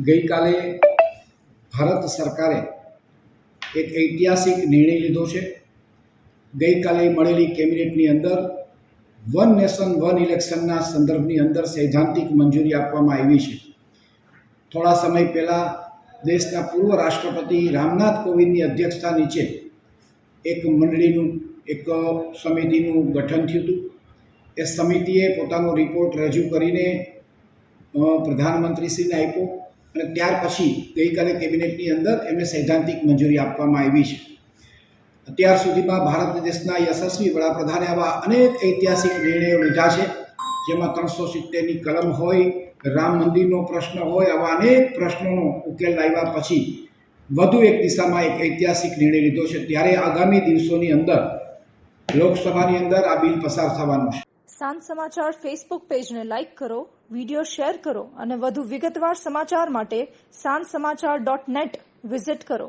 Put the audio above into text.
ગઈકાલે ભારત સરકારે એક ઐતિહાસિક નિર્ણય લીધો છે. ગઈકાલે મળેલી કેબિનેટની અંદર વન નેશન વન ઇલેક્શનના સંદર્ભની અંદર સૈદ્ધાંતિક મંજૂરી આપવામાં આવી છે. થોડા સમય પહેલાં દેશના પૂર્વ રાષ્ટ્રપતિ રામનાથ કોવિંદની અધ્યક્ષતા નીચે એક મંડળીનું એક સમિતિનું ગઠન થયું હતું. એ સમિતિએ પોતાનો રિપોર્ટ રજૂ કરીને પ્રધાનમંત્રીશ્રીને આપ્યો અને ત્યાર પછી ગઈકાલે કેબિનેટની અંદર એમને સૈદ્ધાંતિક મંજૂરી આપવામાં આવી છે. અત્યાર સુધીમાં ભારત દેશના યશસ્વી વડાપ્રધાને આવા અનેક ઐતિહાસિક નિર્ણયો લીધા છે, જેમાં 370ની કલમ હોય, રામ મંદિરનો પ્રશ્ન હોય, આવા અનેક પ્રશ્નોનો ઉકેલ લાવ્યા પછી વધુ એક દિશામાં એક ઐતિહાસિક નિર્ણય લીધો છે. ત્યારે આગામી દિવસોની અંદર લોકસભાની અંદર આ બિલ પસાર થવાનું છે. સાંજ સમાચાર ફેસબુક પેજને લાઇક કરો, વિડીયો શેર કરો અને વધુ વિગતવાર સમાચાર માટે sanssamachar.net વિઝિટ કરો.